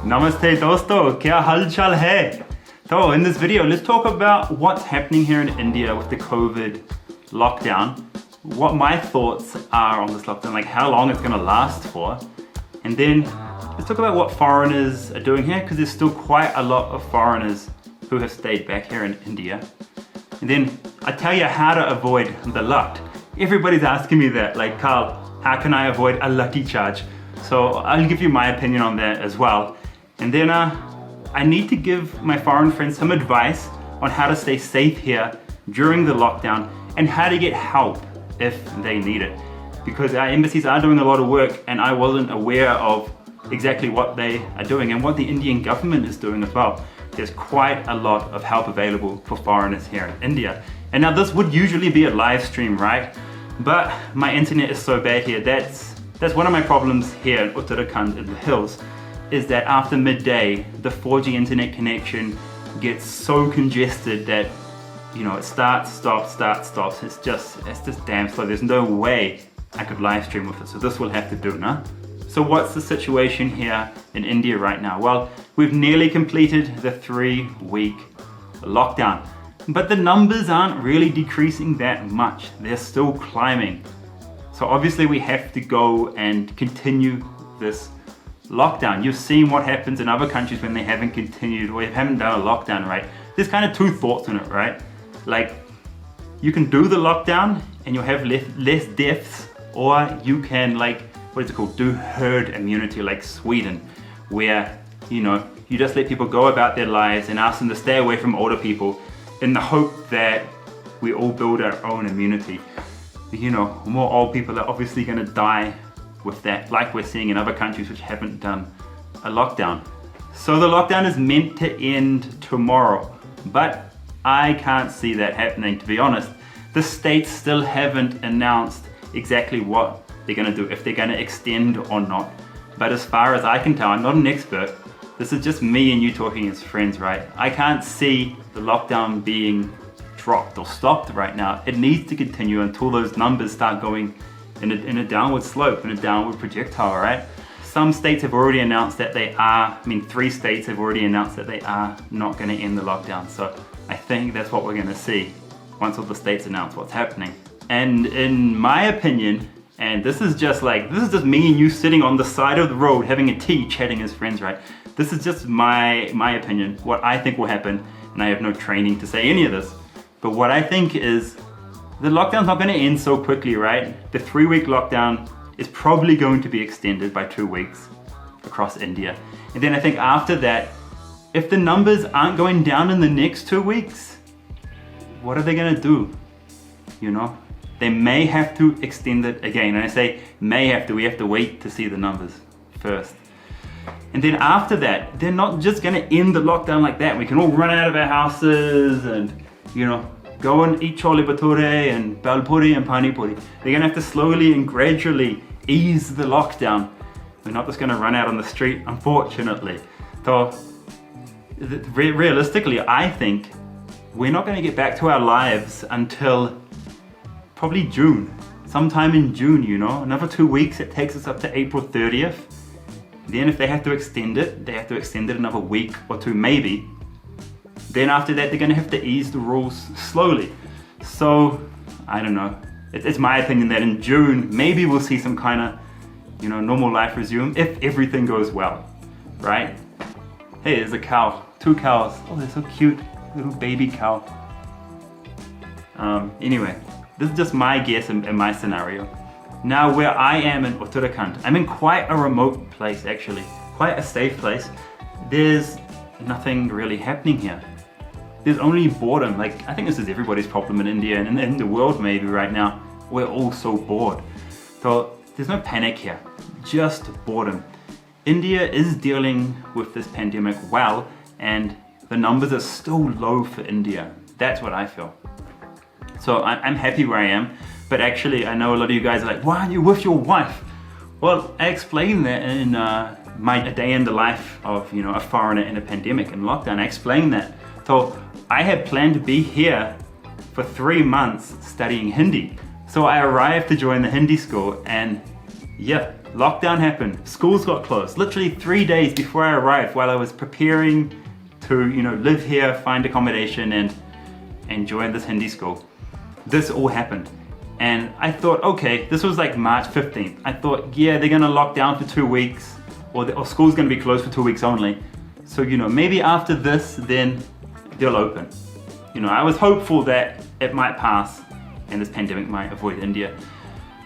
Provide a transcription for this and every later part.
Namaste dosto, kya hal chal hai? So in this video, let's talk about what's happening here in India with the COVID lockdown, what my thoughts are on this lockdown, like how long it's gonna last for, and then let's talk about what foreigners are doing here, because there's still quite a lot of foreigners who have stayed back here in India. And then I tell you how to avoid the lat. Everybody's asking me that, like, Carl, how can I avoid a lathi charge? So I'll give you my opinion on that as well. And then I need to give my foreign friends some advice on how to stay safe here during the lockdown and how to get help if they need it. Because our embassies are doing a lot of work and I wasn't aware of exactly what they are doing and what the Indian government is doing as well. There's quite a lot of help available for foreigners here in India. And now this would usually be a live stream, right? But my internet is so bad here. That's one of my problems here in Uttarakhand in the hills, is that after midday, the 4G internet connection gets so congested that, you know, it starts, stops, starts, stops. It's just damn slow. There's no way I could live stream with it. So this will have to do, no? So what's the situation here in India right now? Well, we've nearly completed the 3-week lockdown, but the numbers aren't really decreasing that much. They're still climbing. So obviously we have to go and continue this lockdown. You've seen what happens in other countries when they haven't continued or haven't done a lockdown, right? There's kind of two thoughts on it, right? Like, you can do the lockdown and you'll have less deaths, or you can, like, what is it called? Do herd immunity, like Sweden, where, you know, you just let people go about their lives and ask them to stay away from older people in the hope that we all build our own immunity. You know, more old people are obviously going to die with that, like we're seeing in other countries which haven't done a lockdown. So the lockdown is meant to end tomorrow, but I can't see that happening, to be honest. The states still haven't announced exactly what they're going to do, if they're going to extend or not. But as far as I can tell, I'm not an expert, this is just me and you talking as friends, right? I can't see the lockdown being dropped or stopped right now. It needs to continue until those numbers start going in a downward slope, in a downward projectile, right? Some states have already announced that they are, 3 states have already announced that they are not going to end the lockdown. So I think that's what we're going to see once all the states announce what's happening. And in my opinion, and this is just me and you sitting on the side of the road having a tea, chatting as friends, right? This is just my opinion, what I think will happen, and I have no training to say any of this. But what I think is, the lockdown's not going to end so quickly, right? The 3-week lockdown is probably going to be extended by 2 weeks across India. And then I think after that, if the numbers aren't going down in the next 2 weeks, what are they going to do? You know, they may have to extend it again. And I say may have to, we have to wait to see the numbers first. And then after that, they're not just going to end the lockdown like that. We can all run out of our houses and, you know, go and eat chole bhature and bal puri and pani puri. They're gonna have to slowly and gradually ease the lockdown. We're not just gonna run out on the street, unfortunately. So realistically, I think we're not gonna get back to our lives until probably June. Sometime in June, you know, another 2 weeks, it takes us up to April 30th. Then if they have to extend it, they have to extend it another week or 2 maybe. Then after that, they're going to have to ease the rules slowly. So, I don't know. It's my opinion that in June, maybe we'll see some kind of, you know, normal life resume if everything goes well, right? Hey, there's a cow. 2 cows. Oh, they're so cute. Little baby cow. Anyway, this is just my guess in my scenario. Now, where I am in Uttarakhand, I'm in quite a remote place, actually. Quite a safe place. There's nothing really happening here. There's only boredom. Like, I think this is everybody's problem in India and in the world maybe right now. We're all so bored. So there's no panic here, just boredom. India is dealing with this pandemic well, and the numbers are still low for India. That's what I feel. So I'm happy where I am, but actually I know a lot of you guys are like, why aren't you with your wife? Well, I explained that in a day in the life of, you know, a foreigner in a pandemic and lockdown. I explained that. So I had planned to be here for 3 months studying Hindi. So I arrived to join the Hindi school, and yeah, lockdown happened, schools got closed, literally 3 days before I arrived while I was preparing to, live here, find accommodation and join this Hindi school. This all happened. And I thought, okay, this was like March 15th. I thought, yeah, they're gonna lock down for 2 weeks, or school's gonna be closed for 2 weeks only. So, maybe after this, then they'll open. I was hopeful that it might pass and this pandemic might avoid India.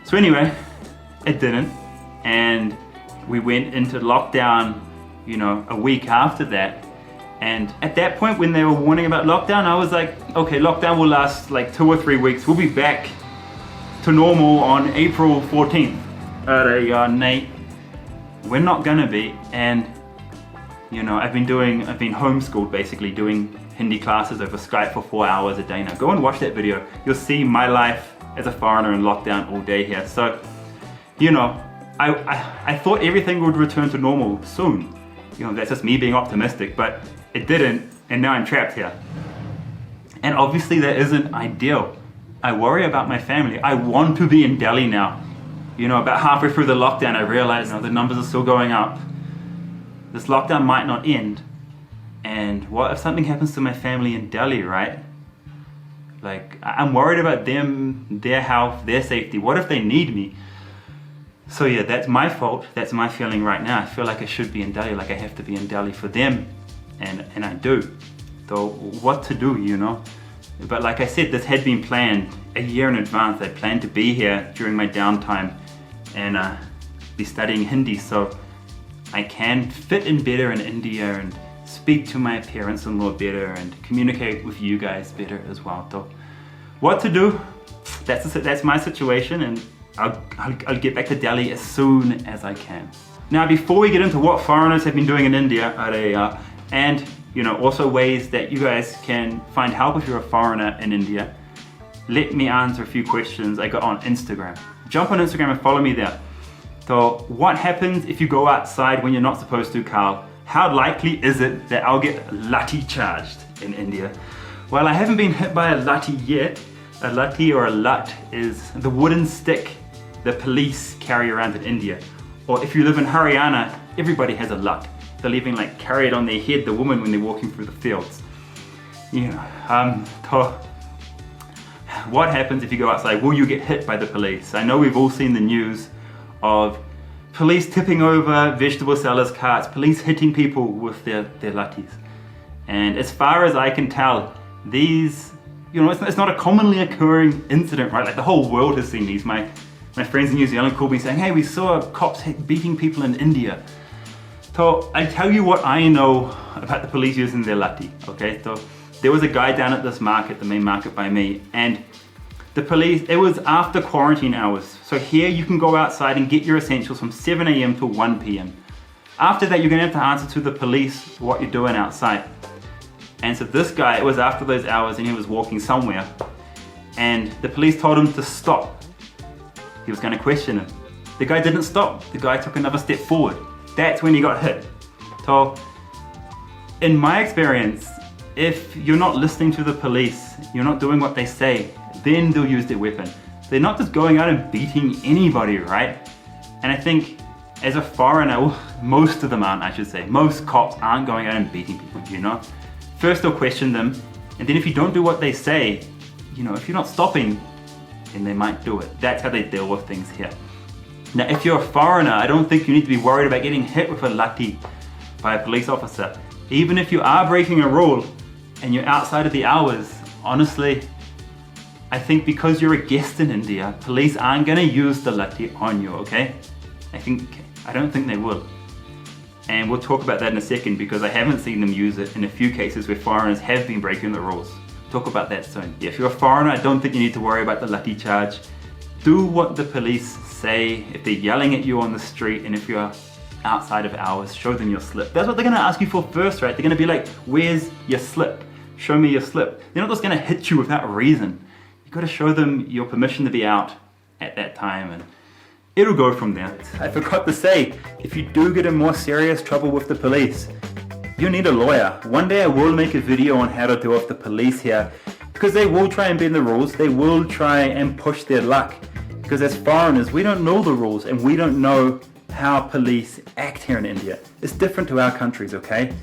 So anyway, it didn't. And we went into lockdown, a week after that. And at that point, when they were warning about lockdown, I was like, okay, lockdown will last like 2 or 3 weeks. We'll be back to normal on April 14th. Nate, we're not gonna be. And I've been homeschooled basically, doing Hindi classes over Skype for 4 hours a day now. Go and watch that video. You'll see my life as a foreigner in lockdown all day here. So, I thought everything would return to normal soon. That's just me being optimistic, but it didn't, and now I'm trapped here. And obviously that isn't ideal. I worry about my family. I want to be in Delhi now. About halfway through the lockdown, I realized the numbers are still going up. This lockdown might not end. And what if something happens to my family in Delhi, right? Like, I'm worried about them, their health, their safety. What if they need me? So yeah, that's my fault. That's my feeling right now. I feel like I should be in Delhi, like I have to be in Delhi for them. And I do. So what to do, But like I said, this had been planned a year in advance. I planned to be here during my downtime and be studying Hindi, so I can fit in better in India and speak to my parents-in-law better and communicate with you guys better as well. So what to do? That's my situation, and I'll get back to Delhi as soon as I can. Now, before we get into what foreigners have been doing in India, and also ways that you guys can find help if you're a foreigner in India, let me answer a few questions I got on Instagram. Jump on Instagram and follow me there. So, what happens if you go outside when you're not supposed to, Carl? How likely is it that I'll get lathi charged in India? Well, I haven't been hit by a lathi yet. A lathi or a lat is the wooden stick the police carry around in India. Or if you live in Haryana, everybody has a lat. They'll even carry it on their head, the woman, when they're walking through the fields. What happens if you go outside? Will you get hit by the police? I know we've all seen the news of police tipping over vegetable sellers' carts, police hitting people with their lathis. And as far as I can tell, these, it's not a commonly occurring incident, right? Like the whole world has seen these. My friends in New Zealand called me saying, hey, we saw cops beating people in India. So I tell you what I know about the police using their lathi, okay? So there was a guy down at this market, the main market by me, and the police, it was after quarantine hours. So here you can go outside and get your essentials from 7 a.m. to 1 p.m. After that, you're gonna have to answer to the police what you're doing outside. And so this guy, it was after those hours and he was walking somewhere, and the police told him to stop. He was gonna question him. The guy didn't stop. The guy took another step forward. That's when he got hit. So, in my experience, if you're not listening to the police, you're not doing what they say, then they'll use their weapon. They're not just going out and beating anybody, right? And I think as a foreigner, well, most of them aren't, I should say. Most cops aren't going out and beating people, First they'll question them, and then if you don't do what they say, if you're not stopping, then they might do it. That's how they deal with things here. Now, if you're a foreigner, I don't think you need to be worried about getting hit with a lathi by a police officer. Even if you are breaking a rule and you're outside of the hours, honestly, I think because you're a guest in India, police aren't gonna use the lathi on you, okay? I don't think they will. And we'll talk about that in a second because I haven't seen them use it in a few cases where foreigners have been breaking the rules. Talk about that soon. Yeah, if you're a foreigner, I don't think you need to worry about the lathi charge. Do what the police say. If they're yelling at you on the street and if you're outside of hours, show them your slip. That's what they're gonna ask you for first, right? They're gonna be like, where's your slip? Show me your slip. They're not just gonna hit you without reason. You gotta show them your permission to be out at that time, and it'll go from there. I forgot to say, if you do get in more serious trouble with the police, you need a lawyer. One day I will make a video on how to deal with the police here, because they will try and bend the rules. They will try and push their luck. Because as foreigners, we don't know the rules and we don't know how police act here in India. It's different to our countries, okay?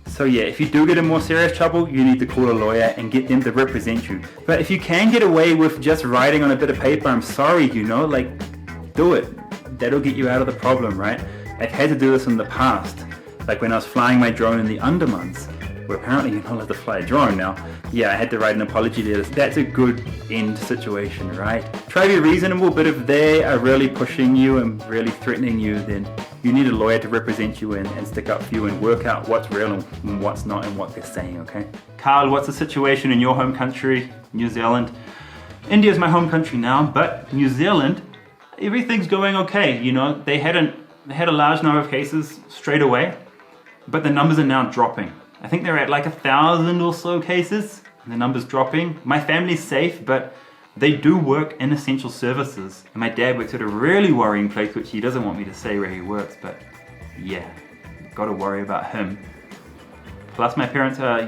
So yeah, if you do get in more serious trouble, you need to call a lawyer and get them to represent you. But if you can get away with just writing on a bit of paper, I'm sorry, like, do it. That'll get you out of the problem, right? I've had to do this in the past, like when I was flying my drone in the Andamans, where apparently you're not allowed to fly a drone now. Yeah, I had to write an apology letter. That's a good end situation, right? Try to be reasonable, but if they are really pushing you and really threatening you, then you need a lawyer to represent you and stick up for you and work out what's real and what's not and what they're saying, okay? Carl, what's the situation in your home country, New Zealand? India's my home country now, but New Zealand, everything's going okay. They had a large number of cases straight away, but the numbers are now dropping. I think they're at like 1,000 or so cases, and the number's dropping. My family's safe, but they do work in essential services. And my dad works at a really worrying place, which he doesn't want me to say where he works, but yeah, gotta worry about him. Plus my parents are,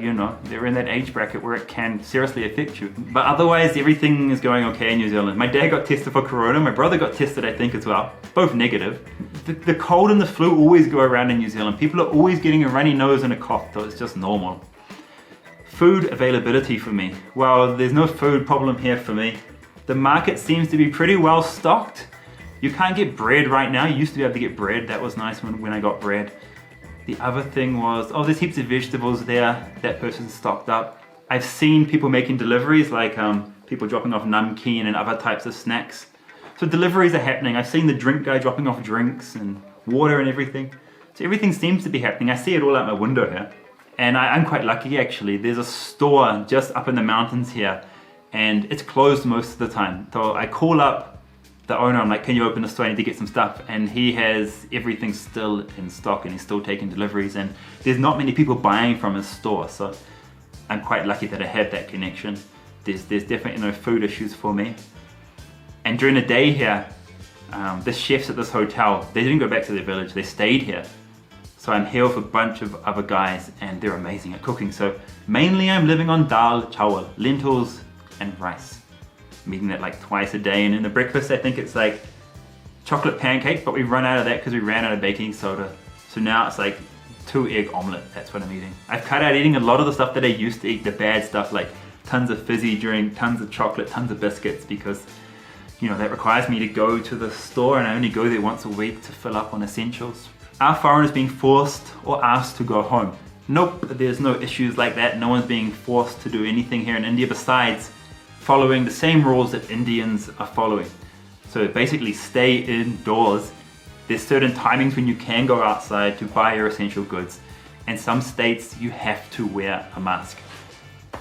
they're in that age bracket where it can seriously affect you. But otherwise, everything is going okay in New Zealand. My dad got tested for corona, my brother got tested, I think, as well. Both negative. The cold and the flu always go around in New Zealand. People are always getting a runny nose and a cough, so it's just normal. Food availability for me. Well, there's no food problem here for me. The market seems to be pretty well stocked. You can't get bread right now. You used to be able to get bread. That was nice when I got bread. The other thing was, there's heaps of vegetables there. That person's stocked up. I've seen people making deliveries, like people dropping off namkeen and other types of snacks. So deliveries are happening. I've seen the drink guy dropping off drinks and water and everything. So everything seems to be happening. I see it all out my window here. And I'm quite lucky actually. There's a store just up in the mountains here and it's closed most of the time. So I call up the owner, I'm like, can you open the store? I need to get some stuff. And he has everything still in stock and he's still taking deliveries and there's not many people buying from his store. So I'm quite lucky that I have that connection. There's definitely no food issues for me. And during the day here, the chefs at this hotel, they didn't go back to their village, they stayed here. So I'm here with a bunch of other guys and they're amazing at cooking. So mainly I'm living on dal chawal, lentils and rice. I'm eating that like twice a day, and in the breakfast I think it's like chocolate pancakes, but we run out of that because we ran out of baking soda. So now it's like 2 egg omelette, that's what I'm eating. I've cut out eating a lot of the stuff that I used to eat, the bad stuff like tons of fizzy drink, tons of chocolate, tons of biscuits, because that requires me to go to the store and I only go there once a week to fill up on essentials. Are foreigners being forced or asked to go home? Nope, there's no issues like that. No one's being forced to do anything here in India besides following the same rules that Indians are following. So basically stay indoors. There's certain timings when you can go outside to buy your essential goods. And some states you have to wear a mask.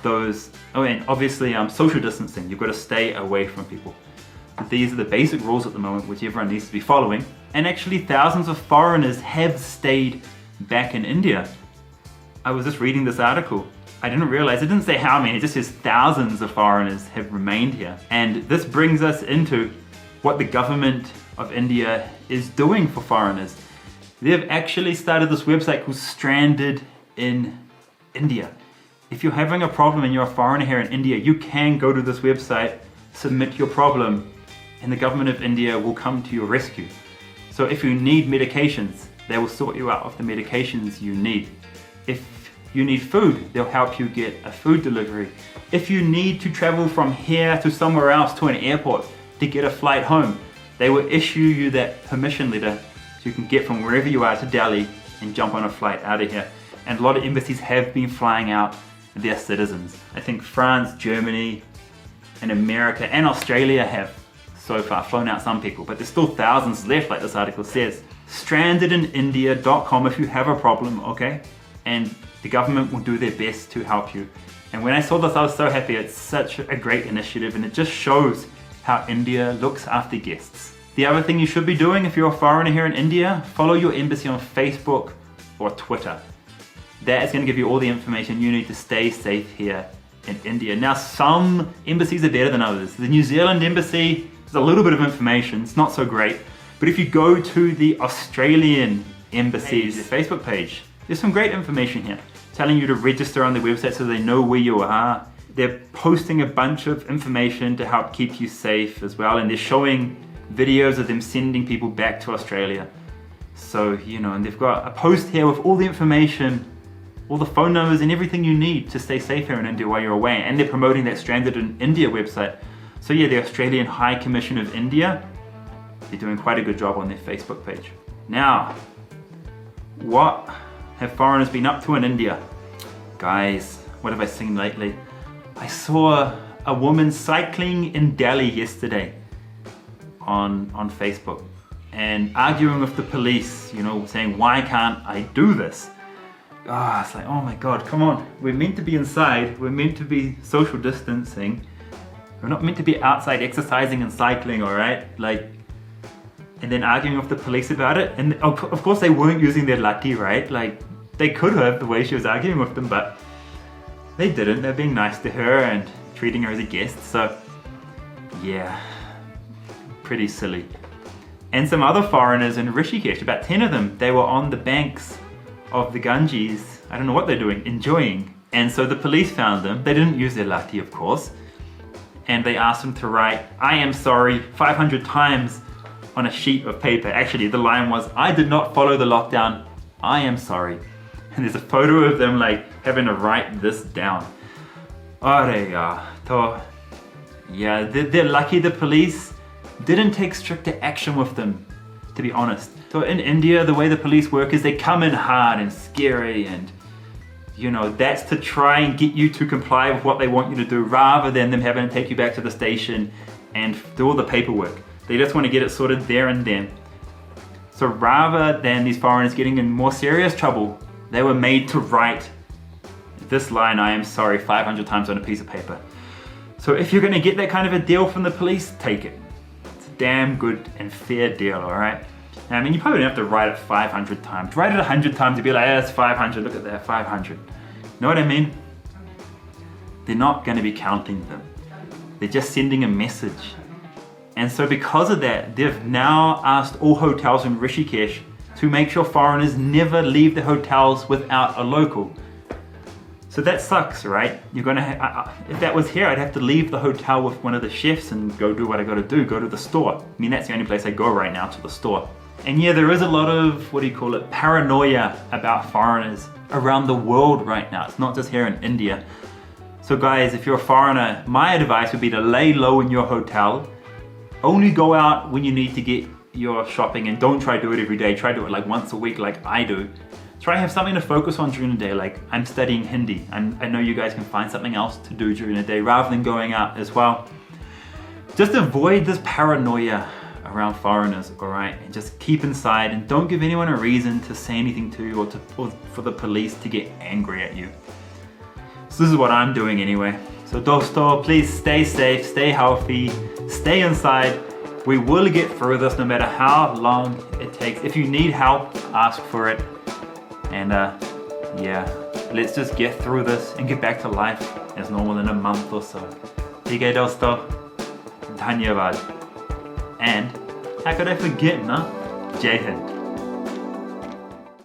And obviously social distancing, you've got to stay away from people. These are the basic rules at the moment which everyone needs to be following. And actually thousands of foreigners have stayed back in India. I was just reading this article. I didn't realize, it didn't say how many, it just says thousands of foreigners have remained here. And this brings us into what the government of India is doing for foreigners. They've actually started this website called Stranded in India. If you're having a problem and you're a foreigner here in India, you can go to this website, submit your problem, and the government of India will come to your rescue. So if you need medications, they will sort you out with the medications you need. If you need food, they'll help you get a food delivery. If you need to travel from here to somewhere else to an airport to get a flight home, they will issue you that permission letter so you can get from wherever you are to Delhi and jump on a flight out of here. And a lot of embassies have been flying out their citizens. I think France, Germany, and America and Australia have so far flown out some people, but there's still thousands left, like this article says. StrandedinIndia.com if you have a problem, okay? And the government will do their best to help you. And when I saw this, I was so happy. It's such a great initiative and it just shows how India looks after guests. The other thing you should be doing if you're a foreigner here in India, follow your embassy on Facebook or Twitter. That is going to give you all the information you need to stay safe here in India. Now, some embassies are better than others. The New Zealand embassy, there's a little bit of information, it's not so great. But if you go to the Australian embassy's Facebook page, there's some great information here, telling you to register on their website so they know where you are. They're posting a bunch of information to help keep you safe as well, and they're showing videos of them sending people back to Australia. So, you know, and they've got a post here with all the information, all the phone numbers and everything you need to stay safe here in India while you're away. And they're promoting that Stranded in India website. So yeah, the Australian High Commission of India, they're doing quite a good job on their Facebook page. Now, what have foreigners been up to in India? Guys, what have I seen lately? I saw a woman cycling in Delhi yesterday on Facebook and arguing with the police, you know, saying, why can't I do this? It's like, oh my God, come on. We're meant to be inside. We're meant to be social distancing. We're not meant to be outside exercising and cycling, all right? Like, and then arguing with the police about it. And of course they weren't using their lathi, right? Like, they could have the way she was arguing with them, but they didn't. They're being nice to her and treating her as a guest. So yeah, pretty silly. And some other foreigners in Rishikesh, about 10 of them, they were on the banks of the Ganges. I don't know what they're doing, enjoying. And so the police found them. They didn't use their lathi, of course. And they asked them to write, I am sorry, 500 times on a sheet of paper. Actually, the line was, I did not follow the lockdown. I am sorry. And there's a photo of them like having to write this down. So, yeah, they're lucky the police didn't take stricter action with them, to be honest. So in India, the way the police work is they come in hard and scary, and you know, that's to try and get you to comply with what they want you to do, rather than them having to take you back to the station and do all the paperwork. They just want to get it sorted there and then. So rather than these foreigners getting in more serious trouble, they were made to write this line, I am sorry, 500 times on a piece of paper. So if you're going to get that kind of a deal from the police, take it. It's a damn good and fair deal, alright? I mean, you probably don't have to write it 500 times. Write it 100 times to be like, that's 500, look at that, 500. Know what I mean? They're not going to be counting them. They're just sending a message. And so because of that, they've now asked all hotels in Rishikesh to make sure foreigners never leave the hotels without a local. So that sucks, right? You're gonna if that was here, I'd have to leave the hotel with one of the chefs and go do what I gotta do, go to the store. I mean, that's the only place I go right now, to the store. And yeah, there is a lot of, paranoia about foreigners around the world right now. It's not just here in India. So guys, if you're a foreigner, my advice would be to lay low in your hotel. Only go out when you need to get your shopping, and don't try to do it every day. Try to do it like once a week like I do. Try to have something to focus on during the day, like I'm studying Hindi. I know you guys can find something else to do during the day rather than going out as well. Just avoid this paranoia around foreigners, alright? And just keep inside and don't give anyone a reason to say anything to you or for the police to get angry at you. So this is what I'm doing anyway. So dosto, please stay safe, stay healthy, stay inside. We will get through this no matter how long it takes. If you need help, ask for it. And yeah, let's just get through this and get back to life as normal in a month or so. ठीक है दोस्तों, धन्यवाद. And how could I forget, no? Jai Hind.